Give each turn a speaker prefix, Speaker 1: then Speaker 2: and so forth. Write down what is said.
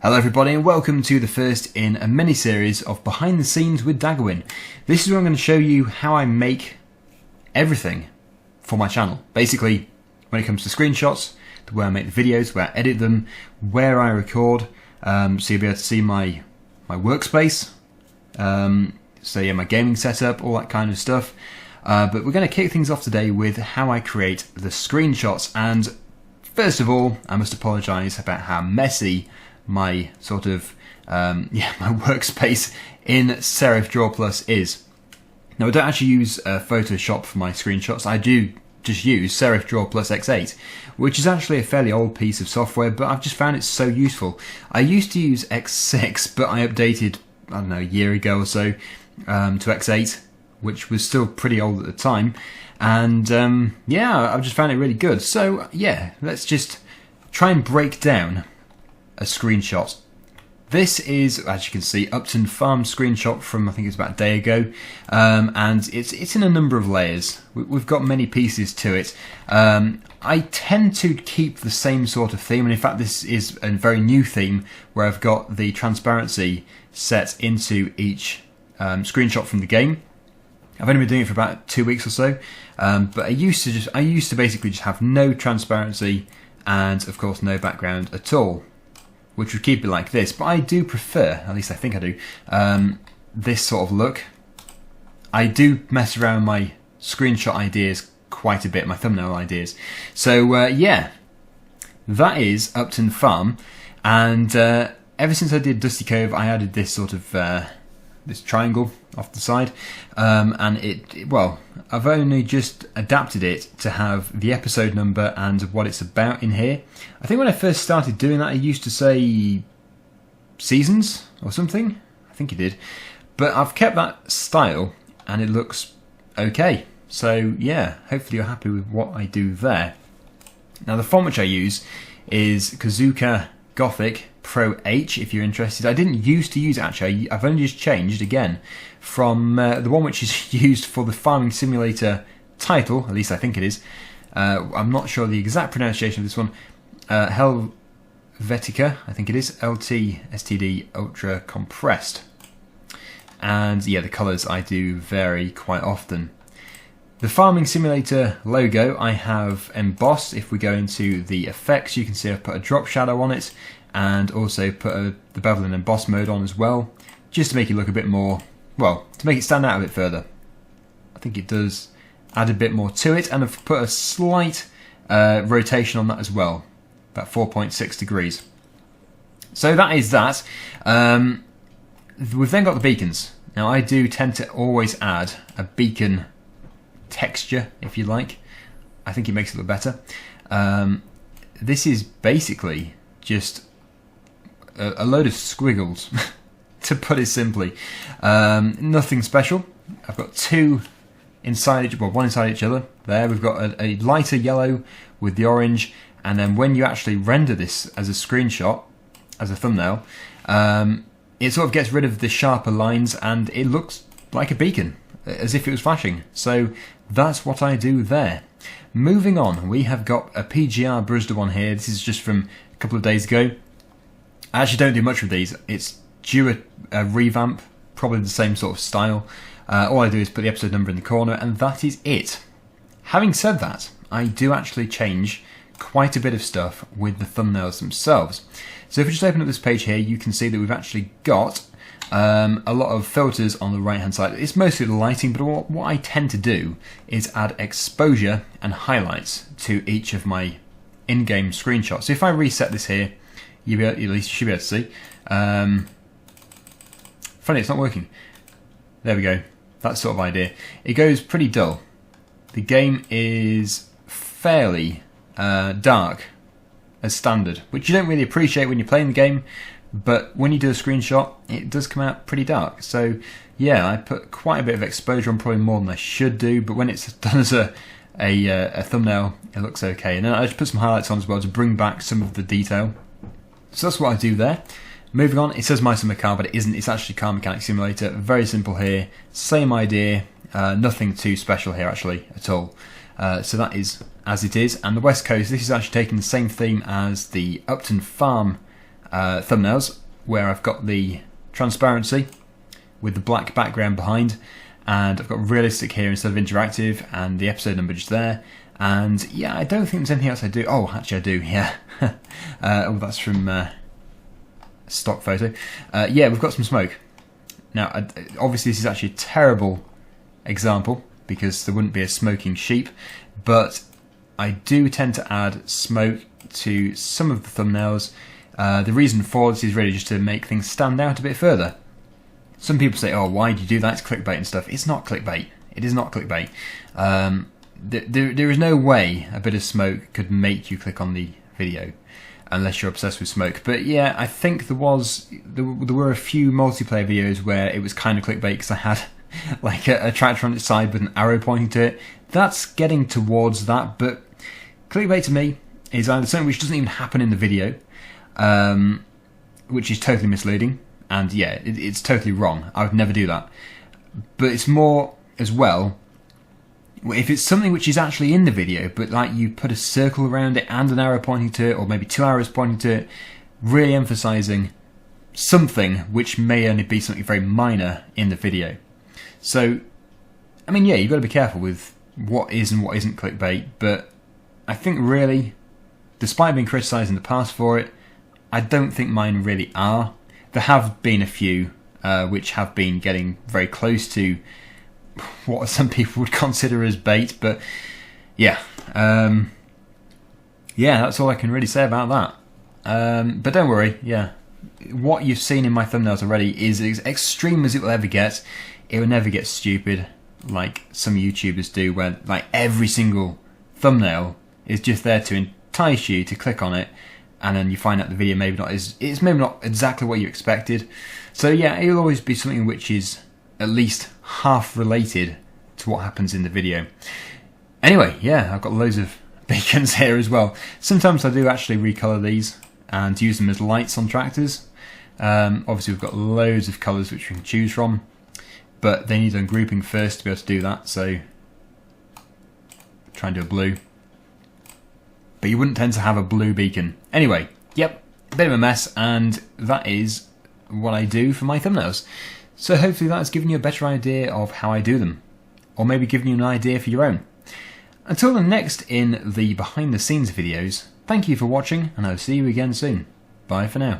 Speaker 1: Hello everybody and welcome to the first in a mini-series of Behind the Scenes with Daggerwin. This is where I'm going to show you how I make everything for my channel. Basically, when it comes to screenshots, the way I make the videos, where I edit them, where I record, so you'll be able to see my workspace, my gaming setup, all that kind of stuff. But we're going to kick things off today with how I create the screenshots. And first of all, I must apologise about how messy my my workspace in Serif Draw Plus is. Now, I don't actually use Photoshop for my screenshots. I do just use Serif Draw Plus X8, which is actually a fairly old piece of software, but I've just found it so useful. I used to use X6, but I updated, I don't know, a year ago or so to X8, which was still pretty old at the time. And I've just found it really good. So yeah, let's just try and break down a screenshot. This is, as you can see, Upton Farm screenshot from, I think it's about a day ago, and it's in a number of layers. We've got many pieces to it. I tend to keep the same sort of theme, and in fact this is a very new theme where I've got the transparency set into each screenshot from the game. I've only been doing it for about 2 weeks or so, but I used to basically just have no transparency and of course no background at all, which would keep it like this. But I do prefer, at least I think I do, this sort of look. I do mess around with my screenshot ideas quite a bit, my thumbnail ideas. So yeah, that is Upton Farm, and ever since I did Dusty Cove, I added this sort of this triangle off the side, and I've only just adapted it to have the episode number and what it's about in here. I think when I first started doing that, I used to say seasons or something. I think it did, but I've kept that style and it looks okay. So yeah, hopefully you're happy with what I do there. Now the font which I use is Kazuka Gothic Pro H, if you're interested. I didn't used to use it actually. I've only just changed again from the one which is used for the Farming Simulator title, at least I think it is. I'm not sure the exact pronunciation of this one. Helvetica, I think it is. LT STD Ultra Compressed. And yeah, the colours I do vary quite often. The Farming Simulator logo I have embossed. If we go into the effects, you can see I've put a drop shadow on it, and also put the bevel and emboss mode on as well, just to make it look a bit more, well, to make it stand out a bit further. I think it does add a bit more to it, and I've put a slight rotation on that as well, about 4.6 degrees. So that is that. We've then got the beacons. Now I do tend to always add a beacon texture, if you like. I think it makes it look better. This is basically just a load of squiggles, to put it simply. Nothing special. I've got two inside each, well, one inside each other. There we've got a lighter yellow with the orange, and then when you actually render this as a screenshot, as a thumbnail, it sort of gets rid of the sharper lines and it looks like a beacon, as if it was flashing. So that's what I do there. Moving on, we have got a PGR Bruzda one here. This is just from a couple of days ago. I actually don't do much with these. It's due a revamp, probably the same sort of style. All I do is put the episode number in the corner, and that is it. Having said that, I do actually change quite a bit of stuff with the thumbnails themselves. So if we just open up this page here, you can see that we've actually got a lot of filters on the right hand side. It's mostly the lighting, but what I tend to do is add exposure and highlights to each of my in-game screenshots. So if I reset this here, at least you should be able to see. Funny, it's not working. There we go. That sort of idea. It goes pretty dull. The game is fairly dark as standard, which you don't really appreciate when you're playing the game, but when you do a screenshot, it does come out pretty dark. So yeah, I put quite a bit of exposure on, probably more than I should do, but when it's done as a thumbnail, it looks okay. And then I just put some highlights on as well to bring back some of the detail. So that's what I do there. Moving on, it says My Summer Car, but it isn't. It's actually Car Mechanic Simulator. Very simple here. Same idea. Nothing too special here actually at all. So that is as it is. And the West Coast, this is actually taking the same theme as the Upton Farm thumbnails where I've got the transparency with the black background behind, and I've got realistic here instead of interactive, and the episode number just there. And yeah, I don't think there's anything else I do. Oh, actually I do, yeah. Oh, that's from stock photo. Yeah, we've got some smoke. Now, obviously this is actually a terrible example because there wouldn't be a smoking sheep, but I do tend to add smoke to some of the thumbnails. The reason for this is really just to make things stand out a bit further. Some people say, oh, why do you do that? It's clickbait and stuff. It's not clickbait. It is not clickbait. There is no way a bit of smoke could make you click on the video unless you're obsessed with smoke. But yeah, I think there were a few multiplayer videos where it was kind of clickbait because I had like a tractor on its side with an arrow pointing to it. That's getting towards that, but clickbait to me is either something which doesn't even happen in the video, which is totally misleading, and yeah, it's totally wrong. I would never do that. But it's more as well, if it's something which is actually in the video, but like you put a circle around it and an arrow pointing to it, or maybe 2 arrows pointing to it, really emphasising something which may only be something very minor in the video. So, I mean, yeah, you've got to be careful with what is and what isn't clickbait, but I think really, despite being criticised in the past for it, I don't think mine really are. There have been a few which have been getting very close to what some people would consider as bait, but yeah, yeah, that's all I can really say about that. But don't worry, yeah, what you've seen in my thumbnails already is as extreme as it will ever get. It will never get stupid like some YouTubers do, where like every single thumbnail is just there to entice you to click on it, and then you find out the video it's maybe not exactly what you expected. So yeah, it'll always be something which is at least half related to what happens in the video. Anyway, yeah, I've got loads of beacons here as well. Sometimes I do actually recolour these and use them as lights on tractors. Obviously we've got loads of colours which we can choose from, but they need ungrouping first to be able to do that, so try and do a blue. But you wouldn't tend to have a blue beacon. Anyway, yep, a bit of a mess, and that is what I do for my thumbnails. So hopefully that's given you a better idea of how I do them, or maybe given you an idea for your own. Until the next in the behind the scenes videos, thank you for watching, and I'll see you again soon. Bye for now.